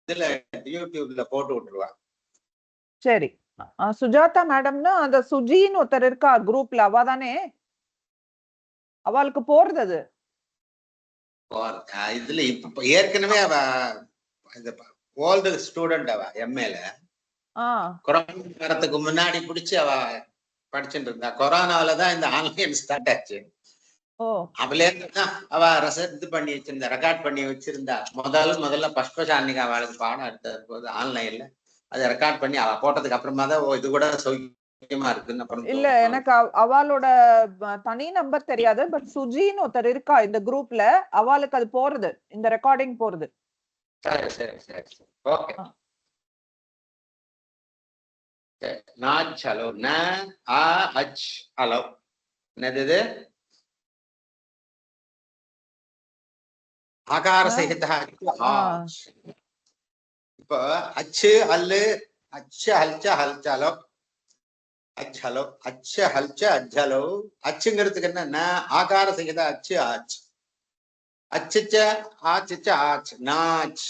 இதுல யூடியூப்ல போட்டு விட்டுருவா. சரி. சுஜாதா மேடம்னா அந்த சுஜின்னு ஒருத்தர் இருக்கா குரூப்ல, அவ தானே? அவளுக்கு போறது அது இதுல இப்ப ஏற்கனவே அவ ஓல்டு ஸ்டூடெண்ட், அவ எம்ஏல கொரோனா வரதுக்கு முன்னாடி பிடிச்சு அவ படிச்சுட்டு இருந்தா. கொரோனாவிலதான் இந்த ஆன்லைன் ஸ்டார்ட் ஆச்சு. அவளே தான் அவ இது பண்ணி வச்சிருந்தா, ரெக்கார்ட் பண்ணி வச்சிருந்தா. முதல்ல பஷ்பசானிகா அவளுக்கு பாடம் எடுத்த போது ஆன்லைன்ல அதை ரெக்கார்ட் பண்ணி அவ போட்டதுக்கு அப்புறமா தான் இது கூட சௌக்கியமா இருக்குன்னு அப்புறம். இல்ல, எனக்கு அவளோட தனி நம்பர் தெரியாது. பட் சுஜின்னு ஒருத்தர் இருக்கா இந்த குரூப்ல, அவளுக்கு அது போறது, இந்த ரெக்கார்டிங் போறது. சரி சரி சரி ஓகே. நாச் ஹலோ ந ஆ அச் ஹலோ என்னது ஆகார சகித. இப்ப அச்சு அல்லு அச்சு ஹல்ச்ச ஹல்ச்சலோ அச்சலோ அச்ச ஹல்ச்ச அச்சலோ. அச்சுங்கிறதுக்கு என்ன? ஆகார சகித அச்சு ஆச். அச்சுச்ச ஆச்சுச்ச ஆச் நாச்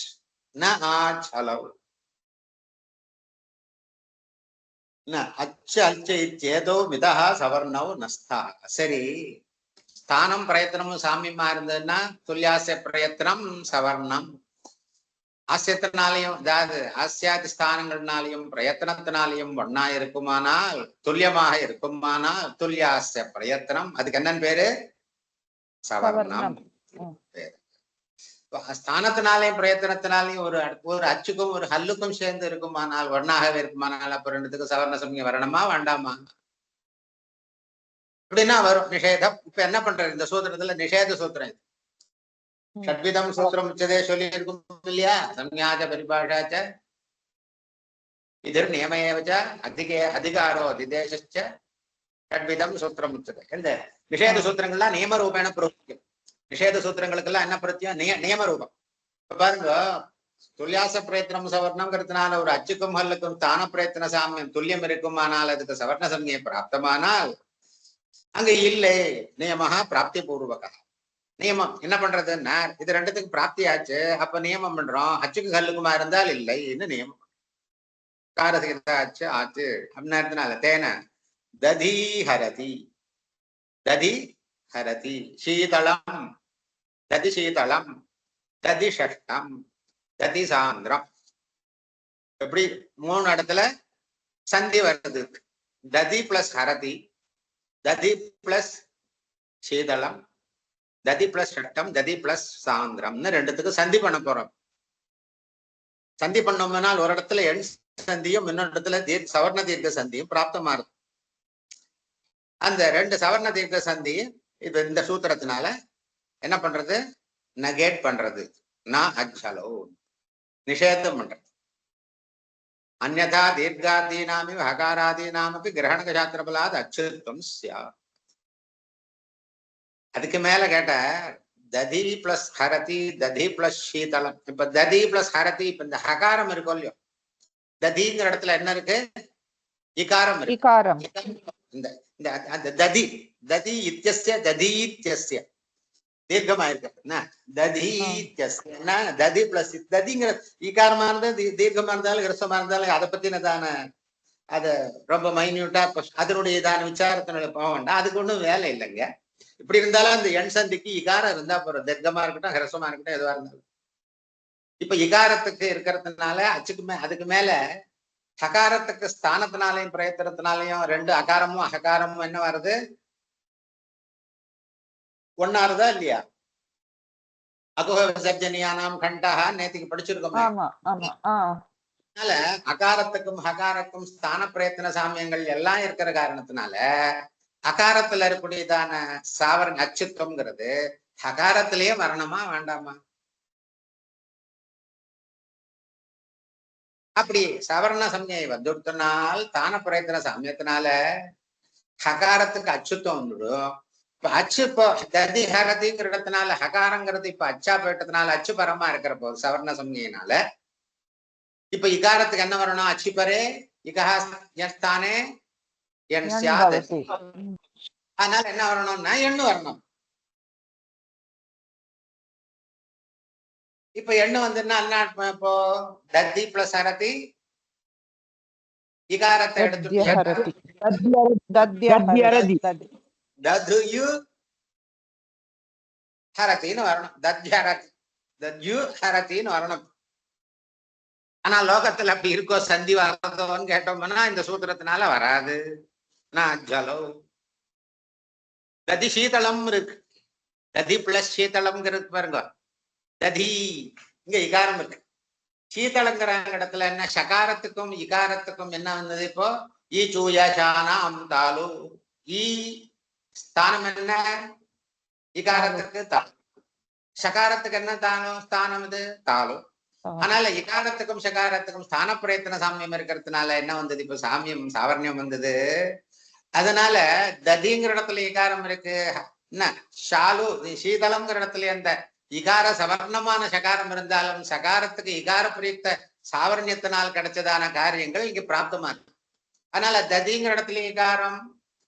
ந ஆச் ஹலோ அச்சு அல்ச்ச இச்சேதோ மிதா சவர்ணவ் நஸ்தா. சரி, ஸ்தானம் பிரயத்தனமும் சாமியமா இருந்ததுன்னா துல்லியாசிய பிரயத்தனம் சவர்ணம். ஆசியத்தினாலையும் அதாவது ஆசியாதி ஸ்தானங்கள்னாலையும் பிரயத்தனத்தினாலையும் ஒன்னா இருக்குமானால், துல்லியமாக இருக்குமானால் துல்லியாசிய பிரயத்தனம். அதுக்கு என்னன்னு பேரு? சவர்ணம். ஸ்தானத்தினாலையும் பிரயத்தனத்தினாலையும் ஒரு அச்சுக்கும் ஒரு ஹல்லுக்கும் சேர்ந்து இருக்குமானால், ஒன்னாகவே இருக்குமானால், அப்ப ரெண்டுத்துக்கும் சவர்ண சமயம் வரணுமா வேண்டாமா? அப்படின்னா வரும் நிஷேதம். இப்ப என்ன பண்றது? இந்த சூத்திரத்துல நிஷேத சூத்திரம் இது. ஷட்விதம் சூத்திரம் உச்சதே சொல்லி இருக்கும் இல்லையா? சம்ஞாச்ச பரிபாஷாச்ச இதர் நியமேவச்ச அதிகாரோ அதிதேசச்ச ஷட்விதம் சூத்திரம் உச்சதே. இந்த நிஷேத சூத்திரங்கள்லாம் நியம ரூபேண பிரவர்த்திக்கும். நிஷேத சூத்திரங்களுக்கெல்லாம் என்ன பிரத்தியம்? நியம ரூபம். இப்ப பாருங்க, துல்லியாச பிரயத்தனம் சவர்ணம்ங்கிறதுனால ஒரு அச்சுக்கும் ஹல்லுக்கும் தான பிரயத்தன சாமியம் துல்லியம் இருக்குமானால் அதுக்கு சவர்ண சம்ஞை பிராப்தமானால் அங்க இல்லை நியமஹா பிராப்தி பூர்வக. நியமம் என்ன பண்றதுன்னா, இது ரெண்டுத்துக்கு பிராப்தி ஆச்சு. அப்ப நியமம் பண்றோம், அச்சுக்கு கல்லுக்குமா இருந்தால் இல்லைன்னு நியமம். காரசிகதா ஆச்சு ஆச்சு அப்படின்னா தேன ததி ஹரதி ததி ஹரதி சீதளம் ததி சீதளம் ததி ஷஷ்டம் ததி சாந்திரம். எப்படி 3 இடத்துல சந்தி வருது. ததி பிளஸ் ஹரதி, ததி பிளஸ் சீதளம், ததி பிளஸ் ஷட்டம், ததி பிளஸ் சாந்திரம்னு ரெண்டுத்துக்கு சந்தி பண்ண போறோம். சந்தி பண்ணோம்னால் ஒரு இடத்துல எண் சந்தியும் இன்னொரு இடத்துல சவர்ண தீர்க்க சந்தியும் பிராப்தமா இருக்கும். அந்த 2 சவர்ண தீர்க்க சந்தி இது இந்த சூத்திரத்தினால என்ன பண்றது? நகேட் பண்றது. நான் அச்சலோ நிஷேதம் பண்றது. அந்யதா தீர்காதீனாமி ஹகாராதீனாமப்பி கிரகண சாஸ்திர பலாத் அச்சுத்வம் ஸ்யாத். அதுக்கு மேல கேட்ட ததி பிளஸ் ஹரதி ததி பிளஸ் சீதளம். இப்ப ததி பிளஸ் ஹரதி, இப்ப இந்த ஹகாரம் இருக்கும் இல்லையோ, ததிங்கிற இடத்துல என்ன இருக்கு? இகாரம் இருக்கு. இந்த ததி ததி இத்தியஸ்ய ததீத்யஸ்ய தீர்க்கமா இருக்கு. ததீத்யஸ்ய ததி பிளஸ் ததிங்கிற இகாரமா இருந்தா தீர்க்கமா இருந்தாலும் ஹிரஸ்வமா இருந்தாலும் அதை பத்தினதான அத ரொம்ப மைன்யூட்டா அதனுடைய இதான விசாரத்தினுடைய போக வேண்டாம். அதுக்கு ஒண்ணும் வேலை இல்லைங்க. இப்படி இருந்தாலும் அந்த எண் சந்திக்கு இகாரம் இருந்தா போறோம். தீர்க்கமா இருக்கட்டும் ஹிரஸ்வமா இருக்கட்டும் எதுவா இருந்தாலும். இப்ப இகாரத்துக்கு இருக்கிறதுனால அச்சுக்கு அதுக்கு மேல ஹகாரத்துக்கு ஸ்தானத்தினாலையும் பிரயத்தனத்தினாலையும் 2 அகாரமும் அககாரமும் என்ன வருது? ஒன்னாருதா இல்லையா? அகுஹ விசர்ஜனியானாம் கண்டஹா நேத்திக்கு படிச்சிருக்கோம். அதனால அகாரத்துக்கும் ஹகாரத்துக்கும் ஸ்தான பிரயத்தன சாமியங்கள் எல்லாம் இருக்கிற காரணத்தினால அகாரத்துல இருக்கக்கூடியதான சாவரன் அச்சுத்துவம்ங்கிறது ஹகாரத்திலேயே வரணுமா வேண்டாமா? அப்படி சவர்ண சம்ஞை வந்துடுத்தினால் தான பிரயத்தன சாமியத்தினால ஹகாரத்துக்கு அச்சுத்துவம் வந்துடும். இப்ப அச்சு இப்போ ததி ஹரதிங்கிற இடத்தினால ஹகாரங்கிறது இப்ப அச்சா போயிட்டதுனால அச்சு பரமா இருக்கிற போது சவர்ண சம்ஞையினால இப்ப இகாரத்துக்கு என்ன வரணும்? அச்சு பரே இகஹாஸ்தானே என் சியாது. அதனால என்ன வரணும்னா எண்ணு வரணும். இப்ப எண்ணு வந்துன்னா இப்போ தத்தி பிளஸ் ஹரதி இகாரத்தை எடுத்துட்டு தத்யஹரதி தத்யஹரதி தத்யு ஹரத்தின்னு வரணும். தத்யு ஹரத்தின்னு வரணும். ஆனா லோகத்துல அப்படி இருக்கோ சந்தி வரதோன்னு கேட்டோம்னா இந்த சூத்திரத்தினால வராது. நான் ஜலோ ததி சீதளம் இருக்கு. ததி பிளஸ் சீதளம்ங்கிறது பாருங்க. ததி இங்க இகாரம் இருக்கு. சீதளங்கிற இடத்துல என்ன சகாரத்துக்கும் இகாரத்துக்கும் என்ன வந்தது? இப்போ ஈ சூயா சானாம் தாலு. ஈ ஸ்தானம் என்ன? இகாரத்துக்கு தாலு. சகாரத்துக்கு என்ன ஸ்தானம் இது? தாலு. அதனால இகாரத்துக்கும் சகாரத்துக்கும் ஸ்தான பிரயத்தன சாமியம் இருக்கிறதுனால என்ன வந்தது? இப்ப சாமியம் சாவர்ணியம் வந்தது. அதனால ததிங்கிற இடத்துல இகாரம் இருக்கு. என்ன ஷாலு சீதளம்ங்கிற இடத்துல அந்த இகார சவர்ணமான சகாரம் இருந்தாலும் சகாரத்துக்கு இகார பிரயுக்த சாவர்ணியத்தினால் கிடைச்சதான காரியங்கள் இங்க பிராப்தமா இருக்கு. அதனால ததிங்கிற இடத்துல இகாரம்,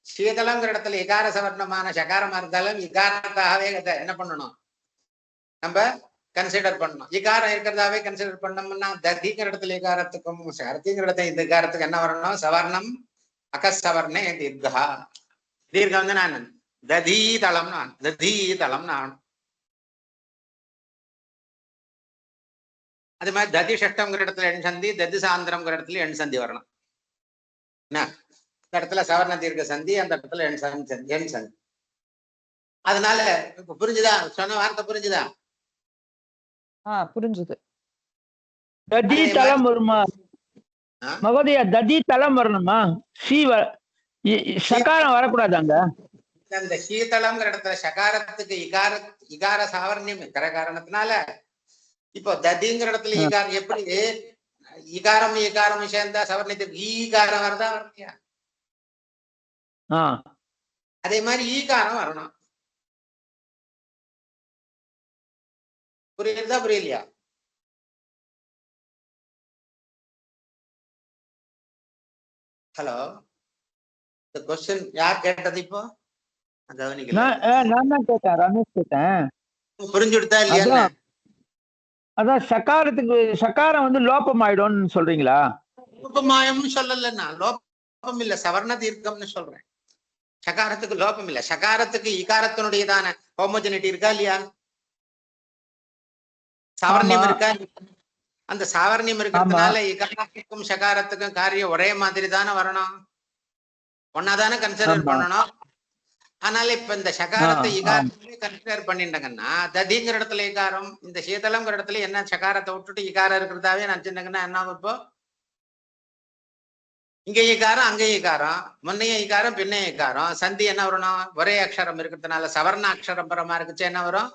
சீதளங்கிற இடத்துல இகார சவர்ணமான சகாரமா இருந்தாலும் இகாரத்தாகவே என்ன பண்ணணும்? நம்ம கன்சிடர் பண்ணணும். இகாரம் இருக்கிறதாவே கன்சிடர் பண்ணோம்னா ததிங்கிற இடத்துல இகாரத்துக்கும் ஹரதிங்கிற இடத்துல இந்த இகாரத்துக்கு என்ன வரணும்? சவர்ணம் அகசவர்ணே தீர்கா. தீர்க்கம் வந்து நான் ததீதளம் நான் ததீதளம் நான். அது மாதிரி ததி ஷஷ்டம்ங்கிற இடத்துல எண் சந்தி, ததி சாந்திரம்ங்கிற இடத்துல எண் சந்தி வரணும். என்ன இந்த இடத்துல சவர்ண தீர்க்க சந்தி, அந்த இடத்துல எண் சந்தி. அதனால இப்ப புரிஞ்சுதா? சொன்ன வார்த்தை புரிஞ்சுதா? புரிஞ்சுது. ததி தலம் வருமா மகோதயா? ததி தலம் வரணுமா? சகாரம் வரக்கூடாது அங்க. அந்த சீதளம்ங்கிற இடத்துல சகாரத்துக்கு இகார சாவர்ணியம் இருக்கிற காரணத்தினால இப்போ ததிங்கிற இடத்துல ஈகாரம் எப்படி ஈகாரம் சேர்ந்தா சவர்ணத்துக்கு ஈகாரம் வரதா வரலையா? அதே மாதிரி ஈகாரம் வரணும். புரியுதா புரியலையா? ஹலோ, இந்த क्वेश्चन யார் கேட்டது? இப்போ கவனிக்கல. நான் தான் கேட்டேன், ரமேஷ் கேட்டேன். புரிஞ்சுடுதா இல்லையா? அதான் சகாரத்துக்கு சகாரம் வந்து லோபம் ஆயிடும்னு சொல்றீங்களா? லோபமாயம்னு சொல்லலன்னா லோபம் இல்ல, சவர்ண தீர்க்கம்னு சொல்றேன். சகாரத்துக்கு லோபம் இல்ல. சகாரத்துக்கு இகாரத்தினுடையதான ஹோமோஜெனிட்டி இருக்கா இல்லையா? சாவர்ணியம் இருக்கா? அந்த சாவர்ணியம் இருக்கிறதுனால இகாரத்துக்கும் சகாரத்துக்கும் காரியம் ஒரே மாதிரி தானே வரணும். ஒன்னாதானே கன்சிடர் பண்ணணும். அதனால இப்ப இந்த சகாரத்தை இகாரத்திலே கன்சிடர் பண்ணிட்டாங்கன்னா ததிங்கிற இடத்துல இகாரம், இந்த சீதளம்ங்கிற இடத்துல என்ன சகாரத்தை விட்டுட்டு இகாரம் இருக்கிறதாவே நினைச்சிருந்தாங்கன்னா என்ன ஆகும்? இப்போ இங்க இகாரம் அங்கே இகாரம், முன்னைய இகாரம் பின்னைய இகாரம், சந்தி என்ன வரணும்? ஒரே அக்ஷரம் இருக்கிறதுனால சவர்ண அக்ஷரம் பரமா இருக்குச்சு என்ன வரும்?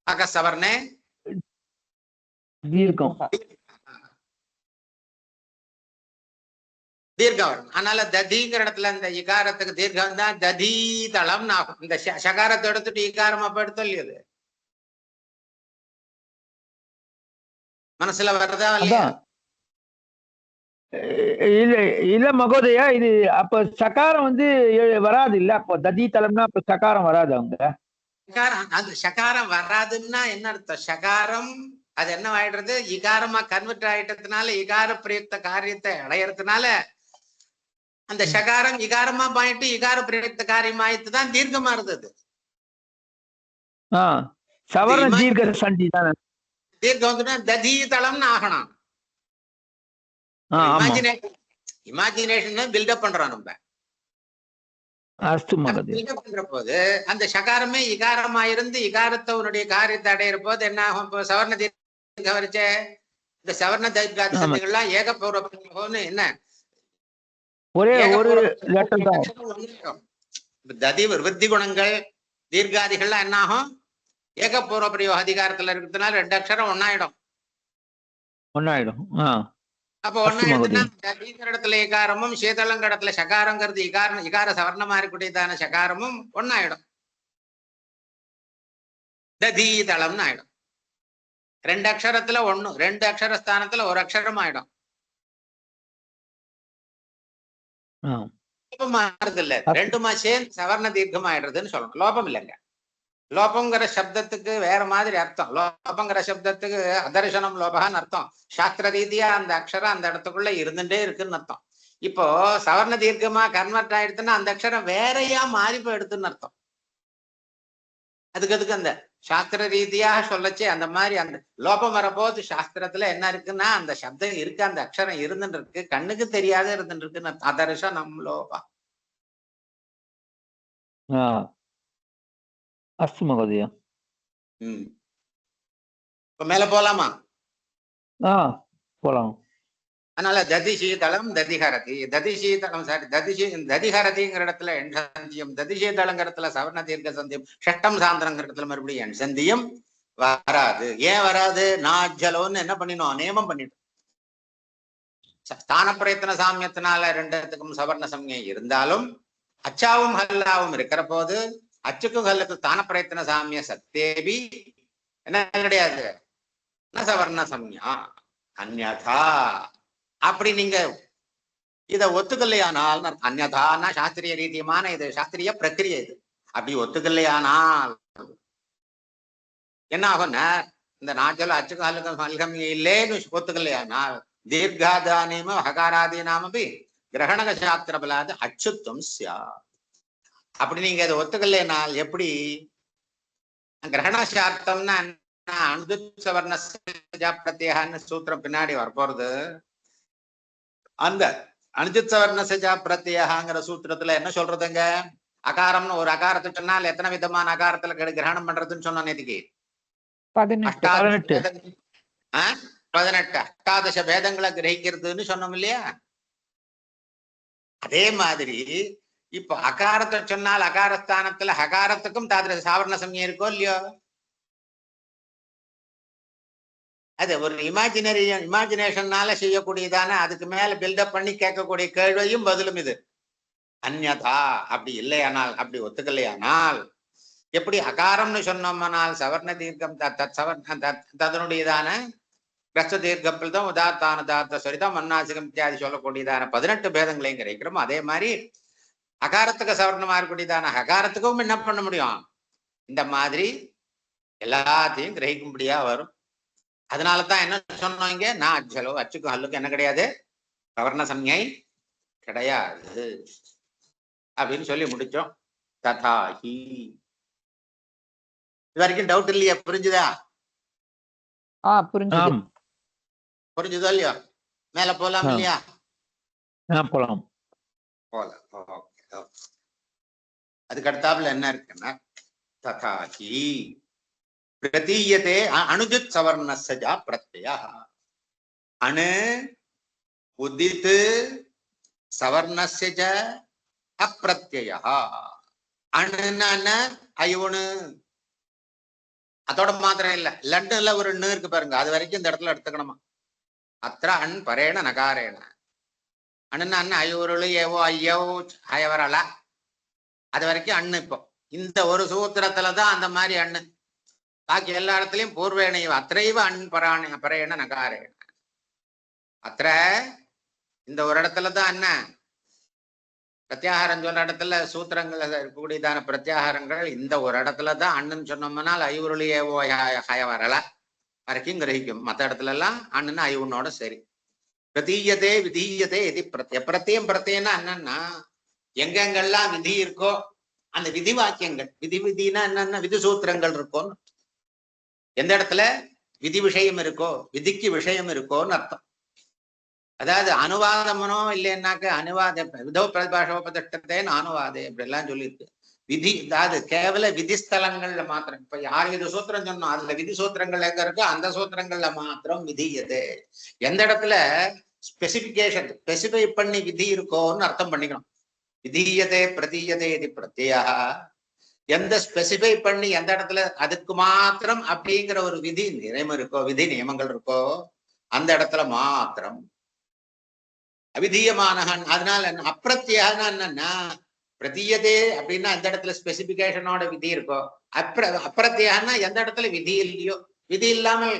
அகசவர்ணே தீர்க்கம் தீர்க்கம் வரும். அதனால ததிங்கிற இடத்துல இந்த இகாரத்துக்கு தீர்க்கம் தான் ததீதளம் ஆகும். இந்த சகாரத்தை எடுத்துட்டு இகாரம் அப்ப எடுத்தோம் இல்லையா? மனசுல வர்றதா இல்லையா? இல்ல இல்ல மகோதயா, இது அப்ப சகாரம் வந்து வராது இல்ல? அப்போ ததீதளம்னா அப்ப சகாரம் வராது. அவங்க அந்த சகாரம் வராதுன்னா என்ன அர்த்தம்? சகாரம் அது என்ன ஆயிடுறது? இகாரமா கன்வெர்ட் ஆயிட்டதுனால இகார பிரயுக்த காரியத்தை அடையறதுனால அந்த சகாரம் இகாரமா பாயிட்டு இகார பிரயுக்த காரியம் ஆயிட்டுதான் தீர்க்கமா இருந்தது. சவர்ண தீர்க்க சந்தி தானே தீர்க்கம் வந்துன்னா ததீதளம்னு ஆகணும். இமேஜினேஷன் பில்டப் பண்றோம் நம்ம. பில்டப் பண்ற போது அந்த சகாரமே இகாரமா இருந்து இகாரத்தவனுடைய காரியத்தை அடையிற போது என்ன ஆகும்? இப்போ சவர்ண தீர்க்க வரிச்சே இந்த சவர்ண தீர்க்காதி சந்திகள்லாம் ஏகபூர்வ என்ன ஒரே ஒரு ததி விருத்தி குணங்கள் தீர்க்காதிகள்லாம் என்ன ஆகும்? ஏகபூர்வ பிரயோக அதிகாரத்துல இருக்கிறதுனால 2 அக்ஷரம் ஒன்னாயிடும். அப்ப ஒன்னாயிடுச்சுன்னா இடத்துல இகாரமும் சீதளங்க இடத்துல சகாரங்கிறது இகார சவர்ணமா இருக்கக்கூடியதான சகாரமும் ஒன்னாயிடும். ததீதளம்னு ஆயிடும். 2 அக்ஷரத்துல 2 அக்ஷர ஸ்தானத்துல 1 அக்ஷரம் ஆயிடும். மாறுது இல்ல, 2மா சேர்ந்து சவர்ண தீர்க்கம் ஆயிடுறதுன்னு சொல்லணும். லோபம் இல்லைங்க. லோபங்கிற சப்தத்துக்கு வேற மாதிரி அர்த்தம். லோபங்கிற சப்தத்துக்கு அதர்சனம் லோபகான்னு அர்த்தம். சாஸ்திர ரீதியா அந்த அக்ஷரம் அந்த இடத்துக்குள்ள இருந்துட்டே இருக்குன்னு அர்த்தம். இப்போ சவர்ண தீர்க்கமா கன்வெர்ட் ஆயிடுதுன்னா அந்த அக்ஷரம் வேறையா மாறி போயிடுதுன்னு அர்த்தம். அதுக்கு அந்த சாஸ்திர ரீதியாக சொல்லச்சே அந்த மாதிரி அந்த லோபம் வரப்போது சாஸ்திரத்துல என்ன இருக்குன்னா அந்த சப்தம் இருக்கு, அந்த அக்ஷரம் இருந்துட்டு இருக்கு, கண்ணுக்கு தெரியாத இருந்துட்டு இருக்குன்னு அதர்சனம் லோபா. அஸ்து மகோதய. இப்ப மேல போலாமா? போலாம். அதனால ததி சீதளம் ததிஹரதி, ததி சீதளம் சாரி ததிஹரதிங்கிற இடத்துல எண் சந்தியம், ததி சீதளங்கிற இடத்துல சவர்ண தீர்க்க சந்தியம், ஷட்டம் சாந்திரங்கிற இடத்துல மறுபடியும் எண் சந்தியம் வராது. ஏன் வராது? நாஜ்ஜலோன்னு என்ன பண்ணினோம்? நியமம் பண்ணிட்டோம். ஸ்தான பிரயத்தன சாமியத்தினால ரெண்டுத்துக்கும் சவர்ண சம்ஞை இருந்தாலும் அச்சாவும் ஹல்லாவும் இருக்கிற போது அச்சுக்கும் ஹல்லுக்கும் ஸ்தான பிரயத்தன சாமிய சத்தேபி என்ன கிடையாது, சவர்ண சம்யா அந்யதா. அப்படி நீங்க இத ஒத்துக்கலையானால், அந்யதான்னா சாஸ்திரிய ரீதியமான இது சாஸ்திரிய பிரக்கிரியை, இது அப்படி ஒத்துக்கலையானால் என்ன ஆகும்னா இந்த நாஜல் அச்சுக்கும் ஹல்லுக்கும் மல்கம் இல்லேன்னு ஒத்துக்கலையானால் தீர்காதானியம ஹகாராதீனாமபி கிரகணக சாஸ்திர பலாது அச்சுத்துவம் சியா. அப்படி நீங்க அதை ஒத்துக்கலைனால் எப்படி? கிரகண சாஸ்திரம்னா அனுதுவர்ண பிரத்யேகான்னு சூத்திரம் பின்னாடி வரப்போறது. அந்த அனுஜித் சவர்ண சஜா பிரத்யேகாங்கிற சூத்திரத்துல என்ன சொல்றதுங்க? அகாரம்னு ஒரு அகாரத்தை சொன்னால் எத்தனை விதமான அகாரத்துல கிரகணம் பண்றதுன்னு சொன்னோம் நேற்றுக்கு. 18 அஷ்டாதச பேதங்களை கிரகிக்கிறதுன்னு சொன்னோம் இல்லையா? அதே மாதிரி இப்ப அகாரத்தை சொன்னால் அகாரஸ்தானத்துல ஹகாரத்துக்கும் தாதிர சாவரண சமயம் இருக்கோ இல்லையோ? அது ஒரு இமேஜினேஷன்னால செய்யக்கூடியதான அதுக்கு மேல பில்டப் பண்ணி கேட்கக்கூடிய கேள்வியும் பதிலும் இது. அந்யதா அப்படி இல்லையானால், அப்படி ஒத்துக்கலையானால் எப்படி அகாரம்னு சொன்னோம்னால் சவர்ண தீர்க்கம் ததனுடையதான கிரஸ்த தீர்க்கப்பில் தான் உதாத்தான தாத்த சரிதான் மன்னாசிகம் இத்தியாதி சொல்லக்கூடியதான 18 பேதங்களையும் கிடைக்கிறோம். அதே மாதிரி அகாரத்துக்கு சவர்ணமா இருக்கக்கூடியதான அகாரத்துக்கும் என்ன பண்ண முடியும்? இந்த மாதிரி எல்லாத்தையும் கிரகிக்கும்படியா வரும். அதனாலதான் என்ன சொன்னோம் இங்க, நான் அச்சலோ அச்சுக்கும் ஹல்லுக்கும் என்ன கிடையாது, சவர்ண சம்ஞை கிடையாது அப்படின்னு சொல்லி முடிச்சோம். ததாஹி. இது வரைக்கும் டவுட் இல்லையா? புரிஞ்சுதா? புரிஞ்சுதோ இல்லையா? மேல போலாம் இல்லையா? போலாம். போலாம். அதுக்கு அடுத்தாப்புல என்ன இருக்குன்னா ததாஹி பிரதீயதே அனுஜித் சவர்ணஸ்ய பிரத்யய. அணு உதித் சவர்ணஸ்ய அப்பிரத்யய. அணுன்னா ஐவனு, அதோட மாத்திரம் இல்ல, லண்டுல ஒரு எண்ணு இருக்கு பாருங்க, அது வரைக்கும் இந்த இடத்துல எடுத்துக்கணுமா. அத்திர அண் பரேண நகாரேண. அண்ணுன்னா அண்ணன் ஐவருளு ஏவோ ஐயோ அயவரல, அது வரைக்கும் அண்ணு. இப்போ இந்த ஒரு சூத்திரத்துலதான் அந்த மாதிரி அண்ணு. பாக்கி எல்லா இடத்துலயும் பூர்வேணையோ அத்திரைவ அண் பரேண நகாரேண. அத்திர இந்த ஒரு இடத்துலதான் என்ன பிரத்யாகாரம் சொல்ற இடத்துல சூத்திரங்கள் இருக்கக்கூடியதான பிரத்யாகாரங்கள் இந்த ஒரு இடத்துலதான் அண்ணுன்னு சொன்னோம்னால் ஐவருளு ஏவோ ஹயவரல வரைக்கும் கிரகிக்கும். மற்ற இடத்துல எல்லாம் அண்ணுன்னு ஐவனோட சரி. பிரதீயதே விதீயதே இது பிரத்தியம். பிரத்தியம்னா என்னன்னா எங்கெங்கெல்லாம் விதி இருக்கோ அந்த விதி வாக்கியங்கள், விதினா என்னன்னா விதி சூத்திரங்கள் இருக்கோன்னு, எந்த இடத்துல விதி விஷயம் இருக்கோ விதிக்கு விஷயம் இருக்கோன்னு அர்த்தம். அதாவது அனுவாதமனோ இல்லைன்னாக்க அனுவாத விதோ பிரதிபாஷோபதிஷ்டத்தேன்னு அனுவாதே இப்படி எல்லாம் சொல்லியிருக்கு. விதி அதாவது கேவல விதிஸ்தலங்கள்ல மாத்திரம். இப்ப 6 சூத்திரம் சொன்னோம், அதுல விதி சூத்திரங்கள் எங்க இருக்கோ அந்த சூத்திரங்கள்ல மாத்திரம் விதியது. எந்த இடத்துல ஸ்பெசிபிகேஷன் ஸ்பெசிஃபை பண்ணி விதி இருக்கோன்னு அர்த்தம் பண்ணிக்கணும். விதீயதே பிரதீயதே இது பிரத்யா. எந்த ஸ்பெசிஃபை பண்ணி எந்த இடத்துல அதுக்கு மாத்திரம் அப்படிங்கிற ஒரு விதி நியமம் இருக்கோ, விதி நியமங்கள் இருக்கோ அந்த இடத்துல மாத்திரம் அவிதீயமான. அதனால அப்பிரத்யான என்னன்னா பிரதீயதே அப்படின்னா எந்த இடத்துல ஸ்பெசிபிகேஷனோட விதி இருக்கோ, அப்பிரத்யான்னா எந்த இடத்துல விதி இல்லையோ. விதி இல்லாமல்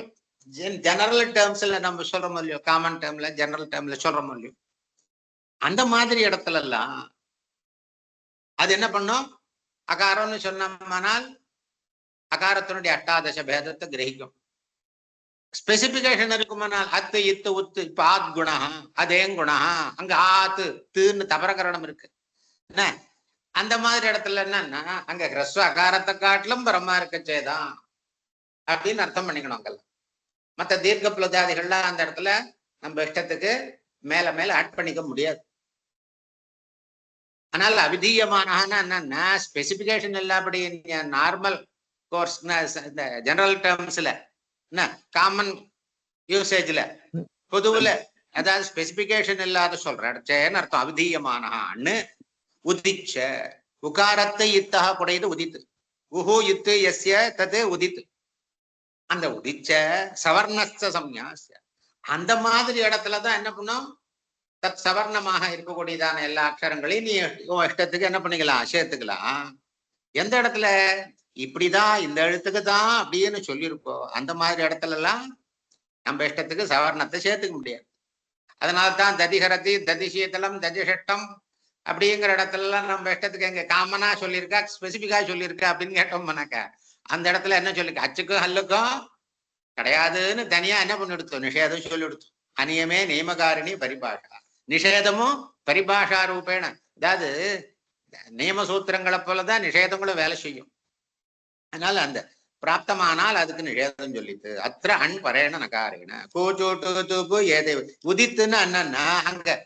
ஜெனரல் டேர்ம்ஸ்ல நம்ம சொல்றோம் இல்லையோ, காமன் டேர்ம்ல ஜெனரல் டேர்ம்ல சொல்றோம் இல்லையோ, அந்த மாதிரி இடத்துல எல்லாம் அது என்ன பண்ணும்? அகாரம்னு சொன்னோம்னால் அகாரத்தினுடைய அஷ்டாதச பேதத்தை கிரகிக்கும். ஸ்பெசிபிகேஷன் இருக்குமானால் அத்து இத்து உத்து, இப்ப ஆத் குணா அதேங்குணா, அங்க ஆத்து தீன்னு தபரகரணம் இருக்கு என்ன, அந்த மாதிரி இடத்துல என்னன்னா அங்க ஹ்ரஸ்வ அகாரத்தை காட்டிலும் பரமா இருக்கச்சேதான் அப்படின்னு அர்த்தம் பண்ணிக்கணும். அங்கெல்லாம் மற்ற தீர்க்க பிளதாதிகள்லாம் அந்த இடத்துல நம்ம இஷ்டத்துக்கு மேல மேல ஆட் பண்ணிக்க முடியாது. அதனால அவிதீயமானன்னா என்னன்னா ஸ்பெசிபிகேஷன் இல்லாபடி நார்மல் கோர்ஸ் இந்த ஜெனரல் டேர்ம்ஸ்ல என்ன காமன் யூசேஜ்ல பொதுவுல அதாவது ஸ்பெசிபிகேஷன் இல்லாத சொல்றேன்னு அர்த்தம். அவிதீயமானன்னு உதிச்ச உகாரத்தை இத்தகா குடையது உதித்து உஹு இத்து எஸ்ய தது உதித்து அந்த உதிச்ச சவர்ணஸ்த சம்யாஸ்ய அந்த மாதிரி இடத்துலதான் என்ன பண்ணும் தத் சவர்ணமாக இருக்கக்கூடியதான எல்லா அக்ஷரங்களையும் நீ இஷ்டத்துக்கு என்ன பண்ணிக்கலாம் சேர்த்துக்கலாம். எந்த இடத்துல இப்படிதான் இந்த எழுத்துக்கு தான் அப்படின்னு சொல்லியிருக்கோம் அந்த மாதிரி இடத்துல எல்லாம் நம்ம இஷ்டத்துக்கு சவர்ணத்தை சேர்த்துக்க முடியாது. அதனால்தான் ததிஹரதி ததிசீதலம் ததிஷட்டம் அப்படிங்கிற இடத்துல எல்லாம் நம்ம இஷ்டத்துக்கு எங்க காமனா சொல்லியிருக்கா ஸ்பெசிபிக்கா சொல்லியிருக்கா அப்படின்னு கேட்டோம்னாக்கா அந்த இடத்துல என்ன சொல்லிருக்க அச்சுக்கும் ஹல்லுக்கும் கிடையாதுன்னு தனியா என்ன பண்ணி எடுத்தோம் நிஷேதம் சொல்லி எடுத்தோம். அநியமே நியமகாரிணி பரிபாஷா நிஷேதமும் பரிபாஷா ரூபேண அதாவது நியம சூத்திரங்களை போலதான் நிஷேதங்களும் வேலை செய்யும். அதனால அந்த பிராப்தமானால் அதுக்கு நிஷேதம் சொல்லிட்டு அத்திர அன் பரேண நகாரேன கூச்சூட்டு ஏதே உதித்துன்னு என்னன்னா அங்க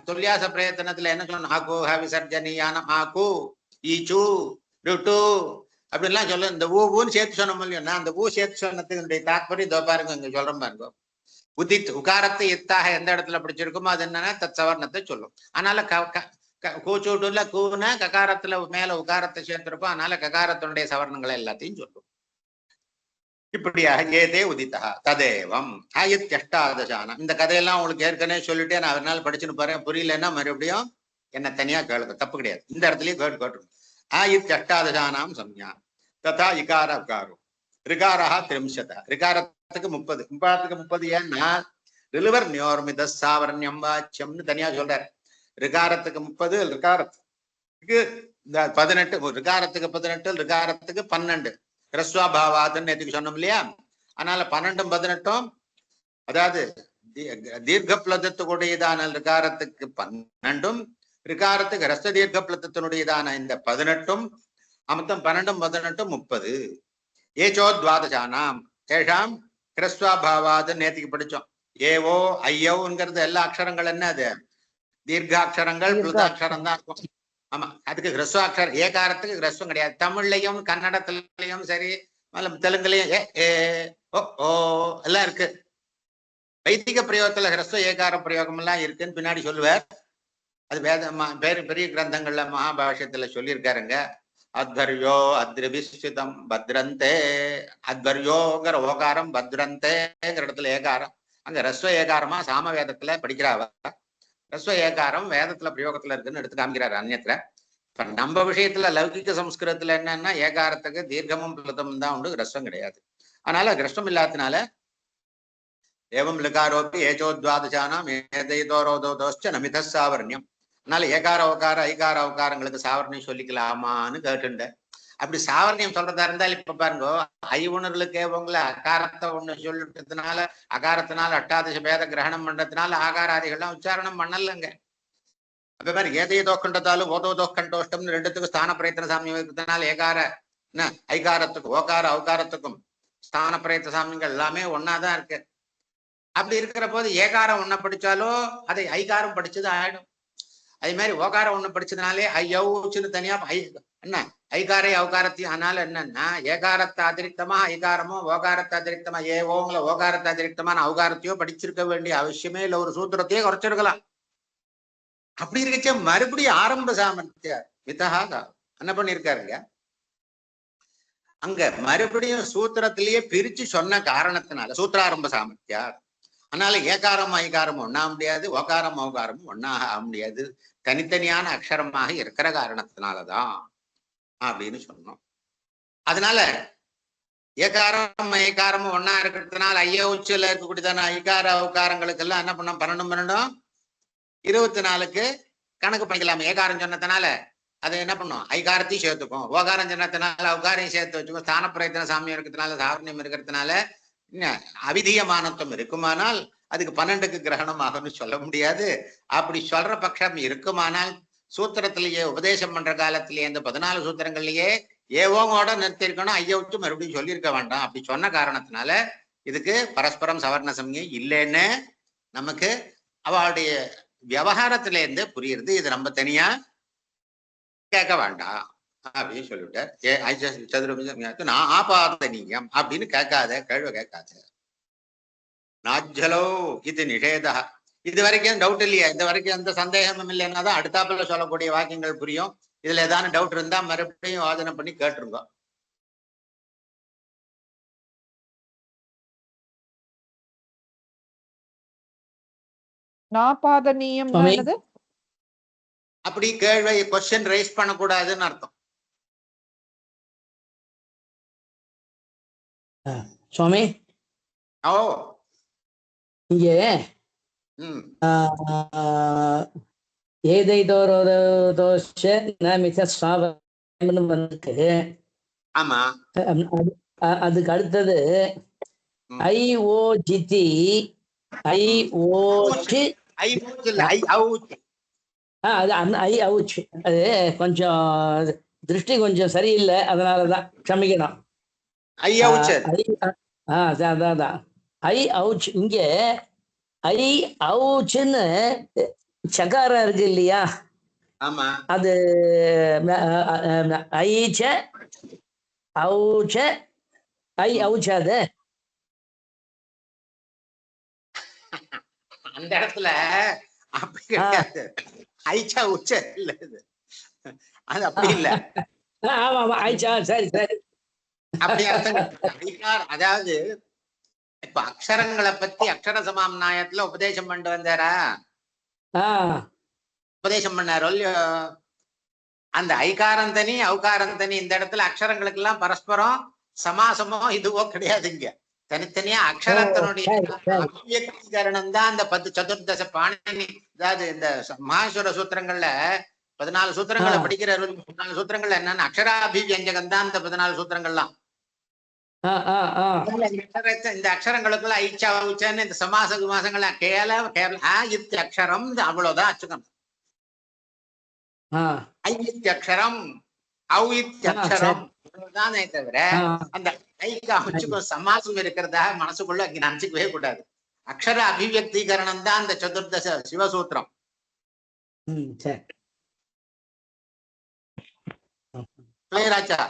துல்லியாச பிரயத்தனத்துல என்ன சொன்ன ஆகு விசர்ஜனியான ஆகு ஈச்சு ருட்டு அப்படின்லாம் சொல்ல இந்த ஊன்னு சேர்த்து சொன்ன இல்லையா அந்த ஊ சேர்த்து சொன்னதுக்கு தாத்பரியம் இதோ பாருங்க இங்க சொல்றோம் பாருங்க உதித் உகாரத்தை எத்தாக எந்த இடத்துல பிடிச்சிருக்குமோ அது என்னன்னா தத் சவர்ணத்தை சொல்லும். அதனால கூச்சூட்டுல கூன ககாரத்துல மேல உகாரத்தை சேர்த்திருப்போம். அதனால ககாரத்தினுடைய சவர்ணங்களை எல்லாத்தையும் சொல்லும். இப்படியாக ஏதே உதித்தா ததேவம் ஆயிரத்தி இந்த கதையெல்லாம் உங்களுக்கு ஏற்கனவே சொல்லிட்டே நான் அதனால படிச்சுன்னு போறேன். புரியலன்னா மறுபடியும் என்ன தனியா கேளுங்க, தப்பு கிடையாது. இந்த இடத்துலயும் கேட்டு ஆயிரத்தி அஷ்டாதசானாம் சம்யா ததா இகார உகாரம் ரிகாரா திரிம்சத ரிகாரத்துக்கு 30 30 ஏன்னா ரிலிவர் நியோர்மித சாவரண்யம் வாச்சியம்னு தனியா சொல்றாரு. ரிகாரத்துக்கு 30 ரிகாரத்துக்கு 18 ரிகாரத்துக்கு 18 ரிகாரத்துக்கு 12 ஹ்ரஸ்வாபாவாதுன்னு நேற்றுக்கு சொன்னோம் இல்லையா. அதனால 12 18 அதாவது தீர்க்க பிளதத்துக்குடையதான ரிகாரத்துக்கு 12 ரிகாரத்துக்கு ஹ்ரஸ்வ தீர்க்க பிளதத்தினுடையதான இந்த 18 மொத்தம் 12 18 30 ஏச்சோத்வாதசானாம் ஏஷாம் ஹ்ரஸ்வாபாவாது நேற்றுக்கு படிச்சோம். ஏவோ ஐயோங்கிறது எல்லா அக்ஷரங்கள் என்ன அது தீர்க்காட்சரங்கள் பிளுதாட்சரம் தான் இருக்கும். ஆமா அதுக்கு ஹ்ரஸ்வாட்சரம் ஏகாரத்துக்கு ஹ்ரஸ்வம் கிடையாது. தமிழ்லையும் கன்னடத்திலையும் சரி தெலுங்குலையும் ஏ ஓ ஓ எல்லாம் இருக்கு. வைதிக பிரயோகத்துல ஹ்ரஸ்வ ஏகார பிரயோகம் எல்லாம் இருக்குன்னு பின்னாடி சொல்லுவார். அது வேத பெரிய கிரந்தங்கள்ல மகாபாஷ்யத்துல சொல்லியிருக்காருங்க. அத்வர்யோ அத்ரிபிஸ்திதம் பத்ரந்தே அத்வர்யோங்கிற ஓகாரம் பத்ரந்தேங்கிற இடத்துல ஏகாரம் அங்க ரஸ்வ ஏகாரமா சாம வேதத்துல படிக்கிறாவ. ரஸ்வ ஏகாரம் வேதத்துல பிரயோகத்துல இருக்குன்னு எடுத்து காமிக்கிறாரு அந்நியத்துல. இப்ப நம்ம விஷயத்துல லௌகிக சம்ஸ்கிருதத்துல என்னன்னா ஏகாரத்துக்கு தீர்க்கமும் பிளதமும் தான் உண்டு, ரஸ்வம் கிடையாது. அதனால கிரஷ்டம் இல்லாதனால ஏவம் லிகாரோப்பி ஏச்சோத்வாதசானாம் ஏதைதோரோதோதோச்ச நமித சாவரண்யம். அதனால ஏகார உகார ஐகார உகாரங்களுக்கு சாவரணியம் சொல்லிக்கலாமான்னு கேட்டுண்ட. அப்படி சாவரணியம் சொல்றதா இருந்தால் இப்ப பாருங்க ஐ உணர்களுக்கே உங்களை அகாரத்தை ஒண்ணு சொல்லிட்டதுனால அகாரத்தினால அட்டாதச பேத கிரகணம் பண்றதுனால ஆகாராதிகள்லாம் உச்சாரணம் பண்ணலங்க. அப்ப மாதிரி ஏதையதோ கண்டத்தாலும் ஓதோதோ கண்டோஷ்டம்னு ரெண்டுத்துக்கும் ஸ்தான பிரயத்தன சாமியம் இருக்கிறதுனால ஏகார ஐகாரத்துக்கும் ஓகார அவகாரத்துக்கும் ஸ்தான பிரயத்த சாமியங்கள் எல்லாமே ஒன்னாதான் இருக்கு. அப்படி இருக்கிற போது ஏகாரம் ஒன்ன படிச்சாலோ அதை ஐகாரம் படிச்சது ஆயிடும். அதே மாதிரி ஓகாரம் ஒண்ணு படிச்சதுனாலே ஐயவுச்சுன்னு தனியா என்ன ஐகாரை அவகாரத்தையும். அதனால என்னன்னா ஏகாரத்தை அதிரிக்தமா ஐகாரமோ ஓகாரத்தை அதிரிக்தமா ஏவோங்கள ஓகாரத்தை அதிரிக்தமான அவகாரத்தையோ படிச்சிருக்க வேண்டிய அவசியமே இல்லை. ஒரு சூத்திரத்தையே குறைச்சிருக்கலாம். அப்படி இருக்கச்சே மறுபடியும் ஆரம்ப சாமர்த்தியா வித்தகா என்ன பண்ணிருக்காருங்க அங்க மறுபடியும் சூத்திரத்திலேயே பிரிச்சு சொன்ன காரணத்தினால சூத்திராரம்ப சாமர்த்தியா. அதனால ஏகாரம் ஐகாரமும் ஒண்ணா முடியாது, ஓகாரம் அவகாரமும் ஒன்னாக ஆக முடியாது, தனித்தனியான அக்ஷரமாக இருக்கிற காரணத்தினாலதான் அப்படின்னு சொன்னோம். அதனால ஏகாரம் ஐகாரமும் ஒன்னா இருக்கிறதுனால ஐய உச்சில இருக்கக்கூடியதான ஐகார அவகாரங்களுக்கு எல்லாம் என்ன பண்ணோம் 12 24 கணக்கு பண்ணிக்கலாம். ஏகாரம் சொன்னதுனால அதை என்ன பண்ணும், ஐகாரத்தையும் சேர்த்துக்கும். ஓகாரம் சின்னத்தினால உகாரையும் சேர்த்து வச்சுக்கும். ஸ்தான பிரயத்தன சாமியம் இருக்கிறதுனால, சாரணம் இருக்கிறதுனால அவிதீயமானத்துவம் இருக்குமானால் அதுக்கு 12க்கு கிரகணம் ஆகும்னு சொல்ல முடியாது. அப்படி சொல்ற பட்சம் இருக்குமானால் சூத்திரத்திலேயே உபதேசம் பண்ற காலத்திலேயே இந்த 14 சூத்திரங்கள்லயே ஏவோங்கோட நிறுத்திருக்கணும், ஐயவுச்சு மறுபடியும் சொல்லியிருக்க வேண்டாம். அப்படி சொன்ன காரணத்தினால இதுக்கு பரஸ்பரம் சவர்ண சமயம் இல்லைன்னு நமக்கு அவளுடைய விவகாரத்தில இருந்து புரியுறது. இது நம்ம தனியா கேட்க வேண்டாம் அப்படின்னு சொல்லிவிட்டார். சதுரபுஜம் நான் ஆபாதனீயம் அப்படின்னு கேட்காத, கேள்வி கேட்காத. நாஜ்ஜலோ இது நிஷேதா. இது வரைக்கும் டவுட் இல்லையா? இது வரைக்கும் எந்த சந்தேகமும் இல்லைன்னா தான் அடுத்தாப்புல சொல்லக்கூடிய வாக்கியங்கள் புரியும். இதுல ஏதாவது டவுட் இருந்தா மறுபடியும் வாதனை பண்ணி கேட்டுருங்க. நாபாதனீயம் அப்படி கேள்வி கொஸ்டின் ரைஸ் பண்ணக்கூடாதுன்னு அர்த்தம். சுவாமி ஓ இங்கே வந்துட்டு ஆமா, அதுக்கு அடுத்தது ஐஓஜிதி ஐஓஜி அது கொஞ்சம் திருஷ்டி கொஞ்சம் சரியில்லை, அதனாலதான் க்ஷமிக்கணும். அதான் ஐ அவுச். இங்க ஐ அவுச்சுன்னு சகாரம் இருக்கு இல்லையா? ஆமா, அது ஐச்ச அவுச்ச ஐ அவுச்சாது அந்த இடத்துல அப்படி கிடையாது. ஐச்சா உச்ச இல்ல, அது அப்படி இல்ல. ஆமா ஆமா ஐச்சா, சரி சரி, அப்படி அர்த்தம். அதாவது இப்ப அக்ஷரங்களை பத்தி அக்ஷர சமாம்நாயத்துல உபதேசம் பண்ணிட்டு வந்தாரா? உபதேசம் பண்ணாரோ இல்லையோ? அந்த ஐகாரம் தனி ஔகாரம் தனி. இந்த இடத்துல அக்ஷரங்களுக்கு எல்லாம் பரஸ்பரம் சமாசமோ இதுவோ கிடையாது. இங்க தனித்தனியா அக்ஷரத்தினுடைய அபிவியக்தீகரணம் தான் அந்த 10 சதுர்தச பாணினி. அதாவது இந்த மகாசுர சூத்திரங்கள்ல 14 சூத்திரங்களை படிக்கிற 14 சூத்திரங்கள்ல என்னன்னா அக்ஷராபிவியஞ்சகம் தான் இந்த 14 சூத்திரங்கள்லாம். இந்த அக்ஷரங்களுக்குள்ள ஐச்சா உச்சன்னு இந்த சமாச விமாசங்கள்ல அக்ஷரம் அவ்வளவுதான் அச்சுக்கணும். ஐத்தியக்ஷரம் ஔத்தியக்ஷரம் தானே தவிர அந்த ஐக்கு அச்சுக்கும் சமாசம் இருக்கிறதா மனசுக்குள்ள அங்க நினைச்சுக்கவே கூடாது. அக்ஷர அபிவியக்தீகரணம் தான் அந்த சதுர்தச சிவசூத்திரம். கிளியராச்சா?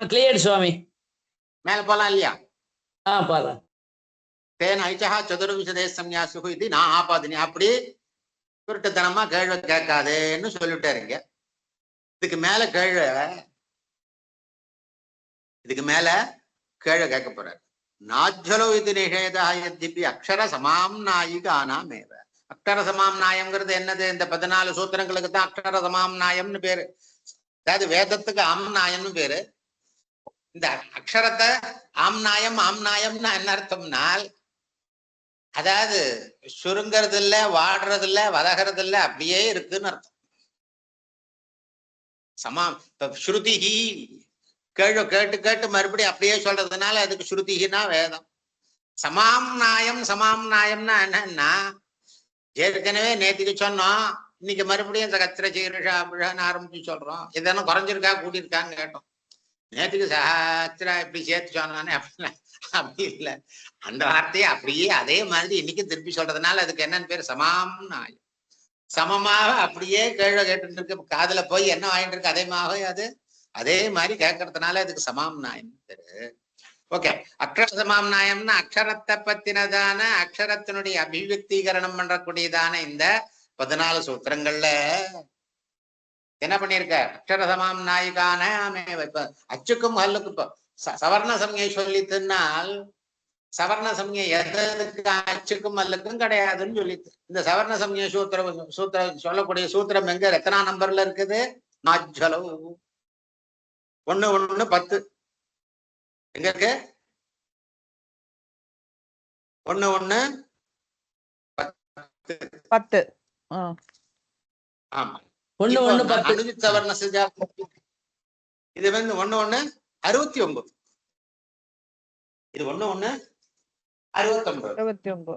கிளியர் சுவாமி. மேல போலாம் இல்லையா? போலாம். தேன ஐச்சா சதுர்விசதே சம்யாசு இது நான் ஆபாதினி. அப்படி சுருட்டுத்தனமா கேள்வி கேட்காதேன்னு சொல்லிட்டாருங்க. இதுக்கு மேல கேள்வி கேட்க போறாரு. நாஜ்ஜலோ இது நிஷேதா யத்யபி அக்ஷர சமாம் நாயிகானாம் ஏவ. அக்ஷர சமாம் நாயம்ங்கிறது என்னது? இந்த 14 சூத்திரங்களுக்கு தான் அக்ஷர சமாம் நாயம்னு பேரு. அதாவது வேதத்துக்கு ஆம்நாயம்னு பேரு. இந்த அக்ஷரத்தை ஆம்நாயம்னா என்ன அர்த்தம்னால், அதாவது சுருங்கிறது இல்ல, வாடுறது இல்ல, வதகிறது இல்ல, அப்படியே இருக்குன்னு அர்த்தம். சமாம் ஸ்ருதிஹி கேள்வி கேட்டு கேட்டு மறுபடியும் அப்படியே சொல்றதுனால அதுக்கு ஸ்ருதிஹினா வேதம். சமாம் நாயம்னா என்னன்னா, ஏற்கனவே நேற்றுக்கு சொன்னோம், இன்னைக்கு மறுபடியும் இந்த கத்திர சீரஷா அப்படின்னு ஆரம்பிச்சு சொல்றோம். இதெல்லாம் குறைஞ்சிருக்கா கூட்டியிருக்கான்னு கேட்டோம். நேற்றுக்கு சாத்திரா இப்படி சேர்த்து சொன்னானே அப்படின்னா அப்படி இல்லை. அந்த வார்த்தையை அப்படியே அதே மாதிரி இன்னைக்கு திருப்பி சொல்றதுனால அதுக்கு என்னன்னு பேரு? சமாம் நாயம். சமமாக அப்படியே கேள்வி கேட்டு இருக்கு, காதுல போய் என்ன வாங்கிட்டு இருக்கு அதே அதே மாதிரி கேட்கறதுனால அதுக்கு சமாம் நாயம் பேரு. ஓகே. அக்ஷர சமாம் நாயம்னா அக்ஷரத்தை பத்தினதான அக்ஷரத்தினுடைய அபிவியக்தீகரணம் பண்றக்கூடியதான இந்த 14 சூத்திரங்கள்ல என்ன பண்ணிருக்க? அக்ஷர சமாம் நாயிகான இப்ப அச்சுக்கும் ஹல்லுக்கு இப்ப சவர்ண சமய சொல்லித்துனால் சவர்ண சமயம் எதற்கு அச்சுக்கும் அல்லுக்கும் கிடையாதுன்னு சொல்லிட்டு இந்த சவர்ண சமய சூத்திரம் சொல்லக்கூடிய சூத்திரம் எங்க எத்தனா நம்பர்ல இருக்குது? நாஜ்ஜலோ 1:10 எங்க இருக்கு? 1:10. ஆமா. ஒண்ணு இப்போ ஒண்ணு 10. அனுஜித் சவர்ண சஜா இது வந்து 1 69. இது 1 69. 29.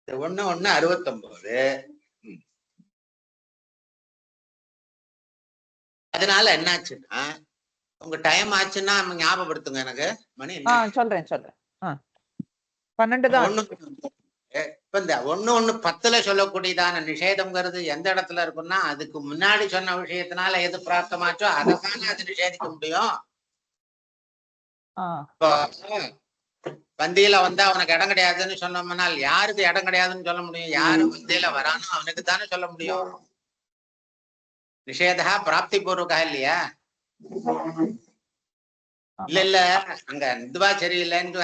இது 1 69. அதனால என்னாச்சுன்னா உங்க டைம் ஆச்சுன்னா ஞாபகப்படுத்துங்க எனக்கு. மணி சொல்றேன் 12 தான். இப்ப இந்த 1:10 சொல்லக்கூடியதான நிஷேதம்ங்கிறது எந்த இடத்துல இருக்குன்னா அதுக்கு முன்னாடி சொன்ன விஷயத்தினால எது பிராப்தமாச்சோ அதைத்தானே அது நிஷேதிக்க முடியும். இப்போ பந்தியில வந்தா அவனுக்கு இடம் கிடையாதுன்னு சொன்னோம்னால் யாருக்கு இடம் கிடையாதுன்னு சொல்ல முடியும்? யாரு பந்தியில வரானோ அவனுக்கு தானே சொல்ல முடியும். நிஷேதா பிராப்தி பூர்வகா இல்லையா? இல்ல அங்க இதுவா சரியில்லைன்னு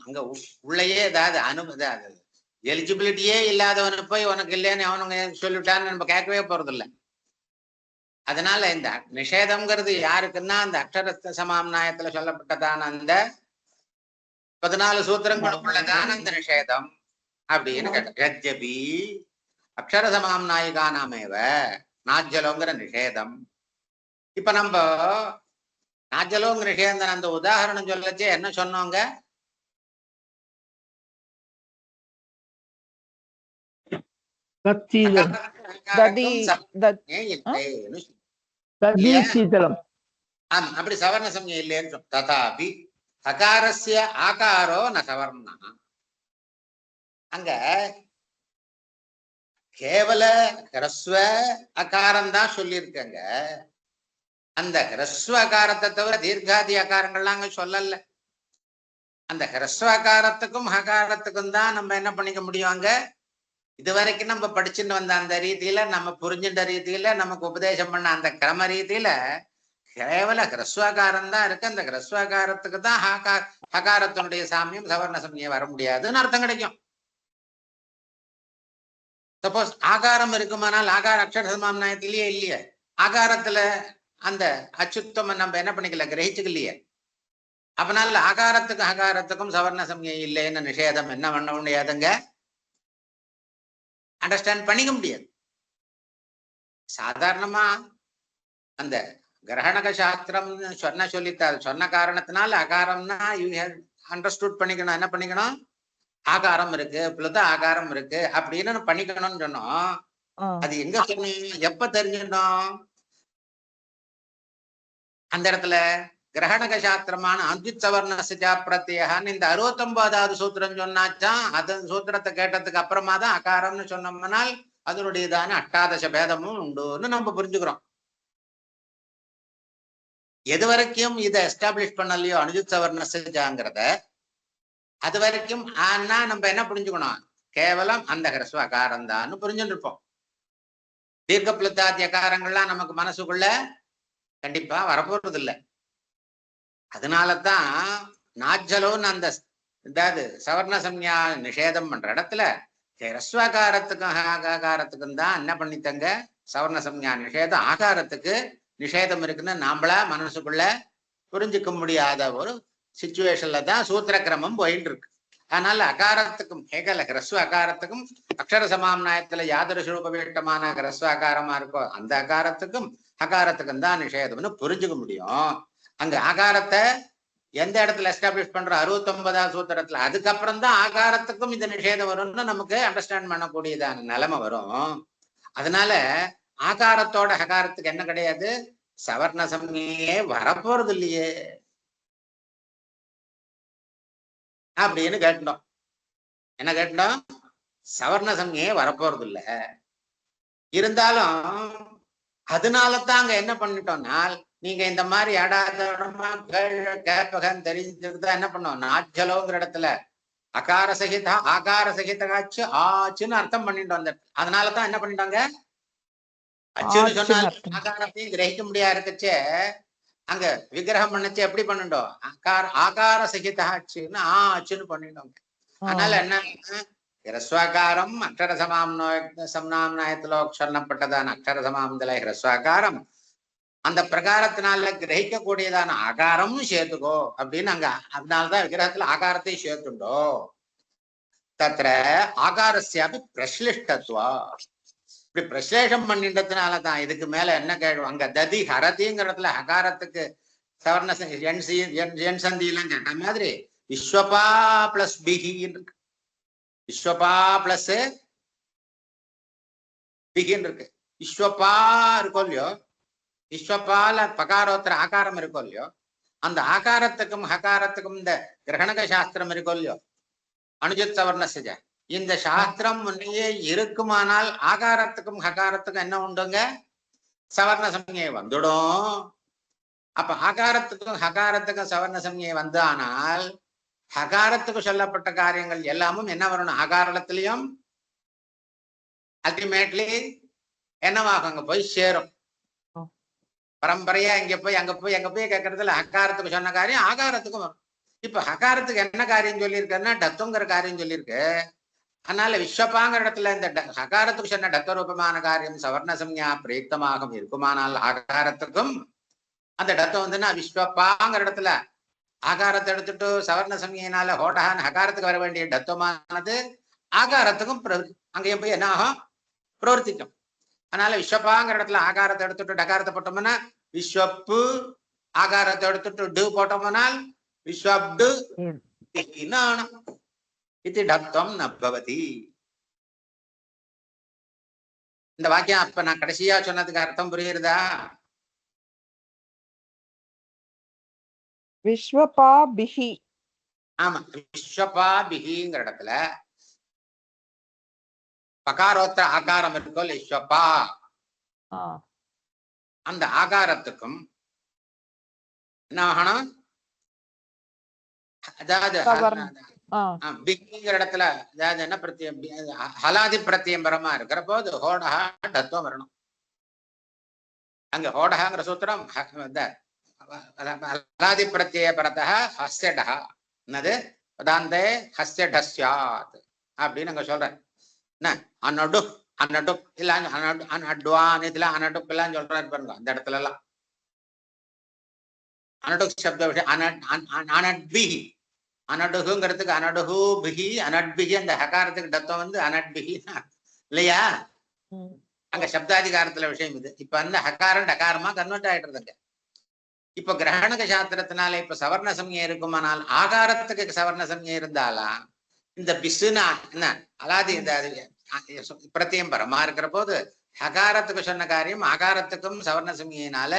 அங்க உள்ளயே ஏதாவது எலிஜிபிலிட்டியே இல்லாதவனு போய் உனக்கு இல்லைன்னு அவனுங்க சொல்லிட்டான்னு நம்ம கேட்கவே போறது இல்லை. அதனால இந்த நிஷேதம்ங்கிறது யாருக்குன்னா அந்த அக்ஷர சமாம்நாயத்துல சொல்லப்பட்டதான அந்த 14 சூத்திரங்களுக்குள்ளதான அந்த நிஷேதம் அப்படின்னு கேட்டபி அக்ஷர சமாம்நாயிகானாமேவ நாஜ்ஜலோங்கிற நிஷேதம். இப்ப நம்ம நாஜ்ஜலோங்கிற நிஷேதம் அந்த உதாரணம் சொல்லச்சே என்ன சொன்னோங்க? அப்படி சவர்ண சமயம் இல்லைன்னு ததாபி அகாரஸ்ய ஆகாரோ ந சவர்ணா. அங்க கேவல ஹ்ரஸ்வ அகாரம் தான் சொல்லியிருக்கங்க. அந்த ஹ்ரஸ்வ அகாரத்தை தவிர தீர்க்காதி அகாரங்கள்லாம் அங்க சொல்லல. அந்த ஹ்ரஸ்வ அகாரத்துக்கும் ஹகாரத்துக்கும் தான் நம்ம என்ன பண்ணிக்க முடியும். அங்க இதுவரைக்கும் நம்ம படிச்சுட்டு வந்த அந்த ரீதியில நம்ம புரிஞ்சுட்ட ரீதியில நமக்கு உபதேசம் பண்ண அந்த கிரம ரீதியில கேவல ஹ்ரஸ்வாகாரம் தான் இருக்கு. அந்த ஹ்ரஸ்வாகாரத்துக்கு தான் ஹகாரத்தினுடைய சாமியம் சவர்ண சமயம் வர முடியாதுன்னு அர்த்தம் கிடைக்கும். சப்போஸ் ஆகாரம் இருக்குமானால் ஆகார அக்ஷர சமாம்நாயத்திலேயே இல்லையே, ஆகாரத்துல அந்த அச்சுத்தம் நம்ம என்ன பண்ணிக்கல, கிரகிச்சுக்கலையே. அப்பனால ஆகாரத்துக்கும் அகாரத்துக்கும் சவர்ண சமயம் இல்லைன்னு நிஷேதம் என்ன பண்ண முடியாதுங்க, அண்டர்ஸ்டாண்ட் பண்ணிக்க முடியாது. சாதாரணமா அந்த கிரகணக சாஸ்திரம் சொன்ன காரணத்தினால அகாரம்னா யூ ஹேவ் அண்டர்ஸ்டூட் பண்ணிக்கணும். என்ன பண்ணிக்கணும், ஆகாரம் இருக்கு, பிளத ஆகாரம் இருக்கு அப்படின்னு பண்ணிக்கணும்னு சொன்னோம். அது எங்க சொன்னோம், எப்ப தெரிஞ்சிடணும்? அந்த இடத்துல கிரகணக சாஸ்திரமான அஞ்சித் சவர்ண சிஜா பிரத்யேகான்னு இந்த 69வது சூத்திரம் சொன்னாச்சான். அது சூத்திரத்தை கேட்டதுக்கு அப்புறமா தான் அகாரம்னு சொன்னோம்னால் அதனுடையதான அஷ்டாதச பேதமும் உண்டுன்னு நம்ம புரிஞ்சுக்கிறோம். எது வரைக்கும் இதை எஸ்டாப்ளிஷ் பண்ணலையோ அனுஜித் சவர்ண சிஜாங்கிறத, அது வரைக்கும் ஆனா நம்ம என்ன புரிஞ்சுக்கணும், கேவலம் அந்த ஹ்ரஸ்வ அகாரம் தான் புரிஞ்சுட்டு இருப்போம். தீர்க்க பிளத்தாத்திய அகாரங்கள்லாம் நமக்கு மனசுக்குள்ள கண்டிப்பா வரப்போறது இல்லை. அதனாலதான் நாஜ்ஜலோன்னு அந்த இதாவது சவர்ண சம்யா நிஷேதம் பண்ற இடத்துல ஹ்ரஸ்வகாரத்துக்கும் ஆகாரத்துக்கும் தான் என்ன பண்ணித்தங்க சவர்ண சம்யா நிஷேதம். ஆகாரத்துக்கு நிஷேதம் இருக்குன்னு நாமளா மனசுக்குள்ள புரிஞ்சுக்க முடியாத ஒரு சிச்சுவேஷன்ல தான் சூத்திர கிரமம் போயிட்டு இருக்கு. அதனால அகாரத்துக்கும் கேகல ஹ்ரஸ்வ அகாரத்துக்கும் அக்ஷர சமாம்நாயத்துல யாதொரு சுரூபவேட்டமான ஹ்ரஸ்வ அகாரமா இருக்கோ அந்த அகாரத்துக்கும் அகாரத்துக்கும் தான் நிஷேதம்னு புரிஞ்சுக்க முடியும். அங்க ஆகாரத்தை எந்த இடத்துல எஸ்டாப்ளிஷ் பண்ற 69வது சூத்திரத்துல, அதுக்கப்புறம் தான் ஆகாரத்துக்கும் இந்த நிஷேதம் வரும்னு நமக்கு அண்டர்ஸ்டாண்ட் பண்ணக்கூடியதான நிலைமை வரும். அதனால ஆகாரத்தோட ஹகாரத்துக்கு என்ன கிடையாது, சவர்ண சம்யே வரப்போறது இல்லையே அப்படின்னு கேட்டோம். என்ன கேட்டோம், சவர்ண சம்யே வரப்போறது இல்லை. இருந்தாலும் அதனாலதான் அங்க என்ன பண்ணிட்டோம்னா, நீங்க இந்த மாதிரி அடாதமா கேட்பகன்னு தெரிஞ்சுதான் என்ன பண்ணோம், நாஜ்ஜலோங்கிற இடத்துல அகார சகித ஆகார சகிதாச்சு ஆச்சுன்னு அர்த்தம் பண்ணிட்டு வந்த. அதனாலதான் என்ன பண்ணிட்டாங்க, அச்சுன்னு சொன்னாலும் ஆகாரத்தையும் கிரகிக்க முடியாது இருக்கச்சே அங்க விக்கிரகம் பண்ணச்சு எப்படி பண்ணிட்டோம், ஆகார சகிதாச்சுன்னு ஆச்சுன்னு பண்ணிட்டோங்க. அதனால என்ன, ஹ்ரஸ்வாகாரம் அக்ஷர சம்நாயத்திலோ சொன்னப்பட்டதான அக்ஷர சமாம்தல ஹ்ரஸ்வாகாரம் அந்த பிரகாரத்தினால கிரகிக்கக்கூடியதான ஆகாரமும் சேர்த்துக்கோ அப்படின்னு அங்க. அதனாலதான் விக்கிரகத்துல ஆகாரத்தையும் சேர்த்துண்டோ. தத்ர ஆகாரஸ்யாபி பிரஸ்லிஷ்டத்வா. இப்படி பிரஸ்லேஷம் பண்ணிட்டதுனாலதான் இதுக்கு மேல என்ன கேள்வி, அங்க ததி ஹரதிங்கிறதுல ஹகாரத்துக்கு சவர்ண என் சந்தியெல்லாம் கேட்ட மாதிரி விஸ்வபா பிளஸ் பிகின்னு இருக்கு. விஸ்வபா பிளஸ் பிகின்னு இருக்கு. விஸ்வபா இருக்கோ இல்லையோ, விஸ்வபால பகாரோத்திர ஆகாரம் இருக்கோ இல்லையோ, அந்த ஆகாரத்துக்கும் ஹகாரத்துக்கும் இந்த கிரகணக சாஸ்திரம் இருக்கோ இல்லையோ, அனுஜித் சவர்ண சிஜ, இந்த சாஸ்திரம் முன்னையே இருக்குமானால் ஆகாரத்துக்கும் ஹகாரத்துக்கும் என்ன உண்டுங்க, சவர்ண சம்ஞை வந்துடும். அப்ப ஆகாரத்துக்கும் ஹகாரத்துக்கும் சவர்ண சம்ஞை வந்தானால் ஹகாரத்துக்கு சொல்லப்பட்ட காரியங்கள் எல்லாமும் என்ன வரணும், ஆகாரத்திலையும் அல்டிமேட்லி என்னவாகும், அங்க போய் சேரும். பரம்பரையா இங்க போய் அங்க போய் கேட்கறதுல ஹகாரத்துக்கு சொன்ன காரியம் ஆகாரத்துக்கும் வரும். இப்ப ஹகாரத்துக்கு என்ன காரியம் சொல்லியிருக்குன்னா டத்துங்கிற காரியம் சொல்லியிருக்கு. அதனால விஸ்வபாங்கிற இடத்துல இந்த ஹகாரத்துக்கு சொன்ன டத்த ரூபமான காரியம் சவர்ண சம்ஞா பிரயுக்தமாக இருக்குமானால் ஆகாரத்துக்கும் அந்த டத்தம் வந்துன்னா விஸ்வபாங்கிற இடத்துல ஆகாரத்தை எடுத்துட்டு சவர்ண சம்ஞையினால ஹோடஹான் ஹகாரத்துக்கு வர வேண்டிய டத்தமானது ஆகாரத்துக்கும் அங்கேயும் போய் என்ன ஆகும், பிரவர்த்திக்கும். அதனால விஸ்வபாங்கிற இடத்துல ஆகாரத்தை எடுத்துட்டு டகாரத்தை போட்டோம்னா விஸ்வப்பு, ஆகாரத்தை எடுத்துட்டு டு போட்டோம்னால் விஸ்வப்டு இது டப்தம் நபவதி. இந்த வாக்கியம் அப்ப நான் கடைசியா சொன்னதுக்கு அர்த்தம் புரியுறதா? விஸ்வபா பிஹி. ஆமா, விஸ்வபா பிஹிங்கிற இடத்துல பகாரோத்திர ஆகாரம் இருக்கோ விஸ்வபா, அந்த ஆகாரத்துக்கும் என்ன ஆகணும், அதாவது பிங்கிற இடத்துல அதாவது என்ன பிரத்தியம், ஹலாதி பிரத்தியம் பரமா இருக்கிற போது ஹோடஹா டத்துவம் வரணும். அங்க ஹோடஹாங்கிற சூத்திரம் ஹலாதி பிரத்திய பரதா ஹஸ்யடஹா என்னது பதாந்தே ஹஸ்யடஸ்யாத் அப்படின்னு அங்க சொல்றேன். என்ன அனடு அனடு இல்ல அனடுவான் இதுல அனடுக் எல்லாம் சொல்றாரு பாருங்க. அந்த இடத்துல எல்லாம் அனடுக் சப்த விஷயம் அனட்பிஹி, அனடுகுங்கிறதுக்கு அனடுகு பிஹி அனட்பிஹி, அந்த ஹகாரத்துக்கு டத்தம் வந்து அனட்பிஹி இல்லையா? அங்க சப்தாதிகாரத்துல விஷயம் இது. இப்ப அந்த ஹகாரம் டகாரமா கன்வெர்ட் ஆயிடுறதுங்க. இப்ப கிரகணக சாஸ்திரத்தினால இப்ப சவர்ண சம்ஞை இருக்குமானால் ஆகாரத்துக்கு சவர்ண சம்ஞை இருந்தாலா இந்த பிசுனா என்ன அலாதி இந்த பிரத்தியம் பரமா இருக்கிற போது ஹகாரத்துக்கு சொன்ன காரியம் ஆகாரத்துக்கும் சவர்ண சம்ஞையினால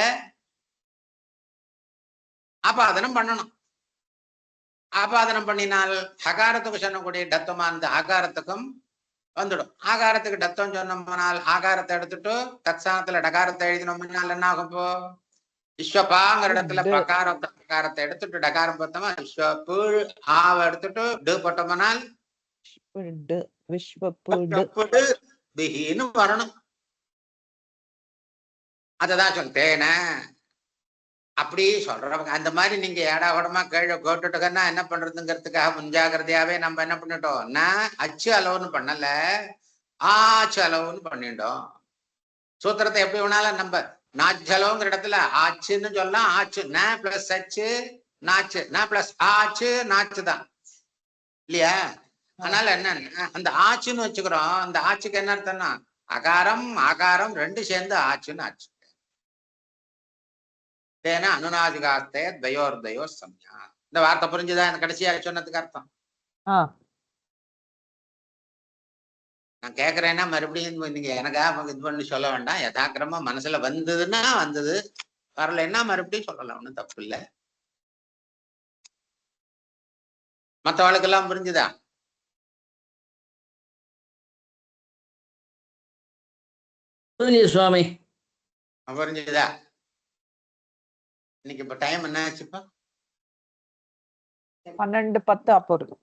ஆபாதனம் பண்ணணும். ஆபாதனம் பண்ணினால் ஹகாரத்துக்கு சொன்னக்கூடிய டத்தமா அந்த ஆகாரத்துக்கும் வந்துடும். ஆகாரத்துக்கு டத்தம் சொன்னோம்னால் ஆகாரத்தை எடுத்துட்டு தத்சானத்துல டகாரத்தை எழுதினோம்னால் என்ன ஆகும், இப்போ விஸ்வபாங்கிற இடத்துல பிரகாரத்தை எடுத்துட்டு டகாரம் பார்த்தோமா விஸ்வப்பு ஆவ எடுத்துட்டு டு போட்டோம்னால் பிஹின்னு வரணும். அததான் சொல்லிட்டேன. அப்படி சொல்றவங்க அந்த மாதிரி நீங்க ஏடாவடமா கேள்வி கேட்டுட்டுக்கன்னா என்ன பண்றதுங்கிறதுக்காக முன்ஜாகிரதையாவே நம்ம என்ன பண்ணிட்டோம், அச்சு அளவுன்னு பண்ணல, ஆச்சு அளவுன்னு பண்ணிட்டோம். சூத்திரத்தை எப்படி வேணாலும் நம்ம நாச்சலோங்கிற இடத்துல ஆச்சுன்னு சொல்லலாம். ஆச்சு ந பிளஸ் அச்சு நாச்சு, ந பிளஸ் ஆச்சு நாச்சு தான் இல்லையா? அதனால என்ன அந்த ஆச்சுன்னு வச்சுக்கிறோம். அந்த ஆச்சுக்கு என்ன அர்த்தம்னா அகாரம் ஆகாரம் ரெண்டு சேர்ந்து ஆச்சுன்னு ஆச்சு. அனுநாதிகாஸ்தே தயோர்தயோ சம்யா. இந்த வார்த்தை புரிஞ்சுதா? எனக்கு கடைசியா சொன்னதுக்கு அர்த்தம் நான் கேக்குறேன்னா மறுபடியும் நீங்க எனக்கா இது பண்ணி சொல்ல வேண்டாம். யதாக்கிரமா மனசுல வந்ததுன்னா வந்தது, வரலைன்னா மறுபடியும் சொல்லலாம், ஒண்ணும் தப்பு இல்லை. மற்றவாளுக்கெல்லாம் புரிஞ்சுதா? சுவாமி புரிஞ்சுதா? இன்னைக்கு இப்ப டைம் என்ன ஆச்சுப்பா? 12:10 அப்போ இருக்கு.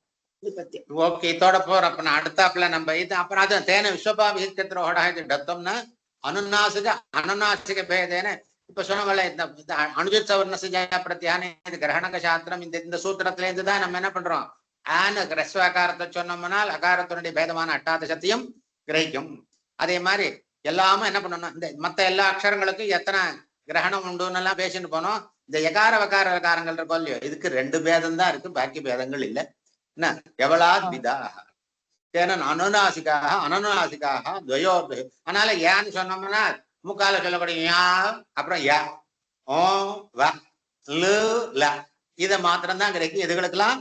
ஓகே, இதோட போற. அப்ப நான் அடுத்தாப்புல நம்ம இது அப்புறம் அது தேன விஸ்வபாபிஹித்திரோட டத்தம்னா அனுநாசிக அனுநாசிக பேதேன இப்ப சொன்னவங்கள இந்த அனுஜித் சவர்ணசிஜ பிரத்யான இது கிரகணக சாஸ்திரம் இந்த சூத்திரத்துல இருந்துதான் நம்ம என்ன பண்றோம், ஆன ரஸ்வாகாரத்தை சொன்னோம்னால் அகாரத்தினுடைய பேதமான அட்டாதசத்தையும் கிரகிக்கும். அதே மாதிரி எல்லாமே என்ன பண்ணணும், இந்த மத்த எல்லா அக்ஷரங்களுக்கும் எத்தனை கிரகணம் உண்டுன்னு எல்லாம் பேசிட்டு போனோம். இந்த எகார வகார வகாரங்கள் இருக்கோ இல்லையோ, இதுக்கு 2 பேதம் தான் இருக்கு, பாக்கி பேதங்கள் இல்லை. என்ன எவளா விதா தேன அனுநாசிக்காக அனனுநாசிக்காக துவயோர். அதனால ஏன்னு சொன்னோம்னா முக்கால சொல்லக்கூடிய யா அப்புறம் யா ஓ வ லு ல இதை மாத்திரம் தான் கிடைக்கும். இதுகளுக்கெல்லாம்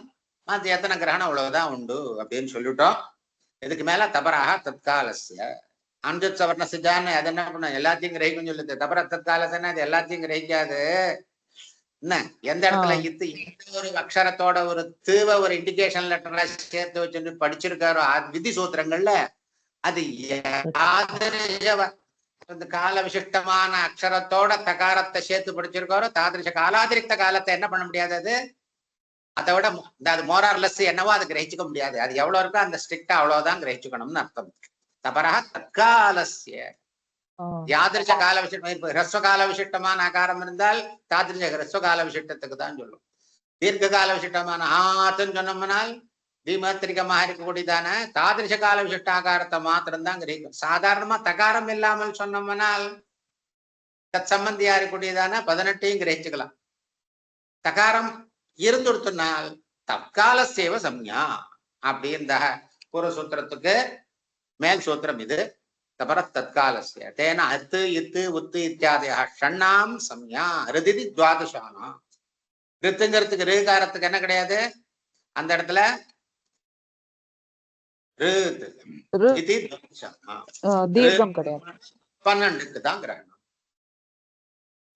மாத்தி எத்தனை கிரகணம் அவ்வளவுதான் உண்டு அப்படின்னு சொல்லிட்டோம். இதுக்கு மேல தபராக தற்காலசிய அஞ்சத் சவர்ண சிஜான்னு அது என்ன பண்ண எல்லாத்தையும் கிரகிக்கும் சொல்லுது. தபர தற்காலசன்னா அது எல்லாத்தையும் கிரகிக்காது. என்ன எந்த இடத்துல இத்து எந்த ஒரு அக்ஷரத்தோட ஒரு தீவ ஒரு இண்டிகேஷன் லெட்டரா சேர்த்து வச்சு படிச்சிருக்காரோ விதி சூத்திரங்கள்ல அது கால விசிஷ்டமான அக்ஷரத்தோட தகாரத்தை சேர்த்து படிச்சிருக்காரோ தாதிருஷ காலாதிரிக்த காலத்தை என்ன பண்ண முடியாது. அது அதை விட அது மோரார்லெஸ் என்னவோ அது கிரகிச்சுக்க முடியாது. அது எவ்வளவு இருக்கோ அந்த ஸ்ட்ரிக்டா அவ்வளவுதான் கிரகிச்சுக்கணும்னு அர்த்தம். தபரா தற்காலசிய யாதிருஷ கால விசிஷ்டம் ஹ்ரஸ்வ கால விசிஷ்டமான ஆகாரம் இருந்தால் தாதிருஷ ஹ்ரஸ்வ கால விசிஷ்டத்துக்கு தான் சொல்லும். தீர்க்க கால விசிஷ்டமான ஆத்துன்னு சொன்னோம்னால் தீமத்திரிகமாக இருக்கக்கூடியதான தாதிருஷ கால விசிஷ்ட ஆகாரத்தை மாத்திரம்தான் கிரகிக்கும். சாதாரணமா தகாரம் இல்லாமல் சொன்னோம்னால் தத் சம்பந்தியா இருக்கக்கூடியதான 18 கிரகிச்சுக்கலாம். தகாரம் இருந்துடுத்துனால் தற்கால சேவ சம்யா அப்படி இந்த பூர்வ சூத்திரத்துக்கு மேல் சூத்திரம் இது. தபர தற்காலசிய தேன அத்து இத்து உத்து இத்தியாதியா ஷண்ணாம் சம்யா ரிதிதி துவாதசானா. ரித்துங்கிறதுக்கு ரீகாரத்துக்கு என்ன கிடையாது அந்த இடத்துல தீர்க்கம் கிடையாது. 12க்கு தான் கிரகணம்.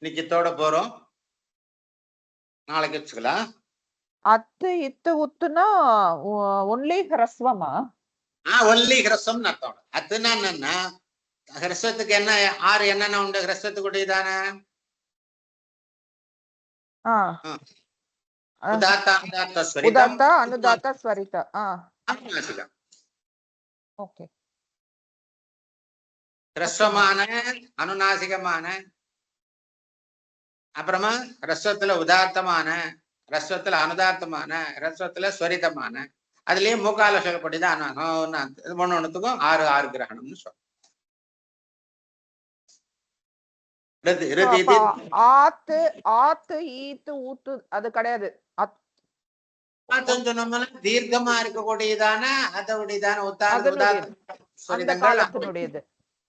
நிச்சயத்தோட போறோம். நாளைக்கு வச்சுக்கலாம். அத்து இத்து உத்துனா ஒன்லி ஹ்ரஸ்வமா? ஒன்லி ஹ்ரஸ்வம் அர்த்தம். அத்துனா என்னன்னா ஹ்ரஸ்வத்துக்கு என்ன 6 என்னென்ன உண்டு ஹ்ரஸ்வத்துக்குடையதான உதாத்த அனுதாத்த ஸ்வரித அனுநாசிகம். ஓகே. ஹ்ரஸ்வமான அனுநாசிகமான அப்புறமா ஹ்ரஸ்வத்துல உதார்த்தமான ஹ்ரஸ்வத்துல அனுதார்த்தமான ஹ்ரஸ்வத்துல ஸ்வரிதமான அதுலயும் மூக்கால சொல்லக்கூடியதான் ஒண்ணுத்துக்கும் 6 கிரகணம்னு சொல்றோம். ஆத்து ஆத்து ஈத்து ஊத்து அது கிடையாது. தீர்க்கமா இருக்கக்கூடியதான அதோடையதான காலத்தினுடையது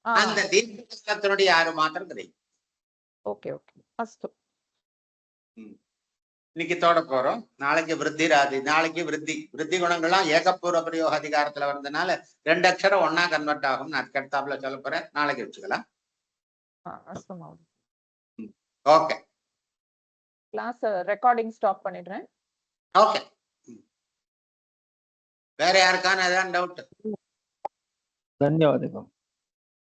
அந்த தீர்க்கத்தினுடைய 6 மாத்திரம் கிடையாது. ஓகே ஓகே அஸ்து. இன்னைக்கு தோட போறோம். நாளைக்கு விருத்தி ராதி. நாளைக்கு விருத்தி குணங்கள்லாம் ஏகப்பூர்வ பிரயோக அதிகாரத்துல வந்ததுனால 2 அக்ஷரம் ஒன்னா கன்வெர்ட் ஆகும். நான் அடுத்தாப்புல சொல்ல போறேன். நாளைக்கு வச்சுக்கலாம். ஓகே. கிளாஸ் ரெக்கார்டிங் ஸ்டாப் பண்ணிடுறேன். ஓகே. வேற யாருக்கான ஏதாவது டவுட்? ಧನ್ಯವಾದಗಳು.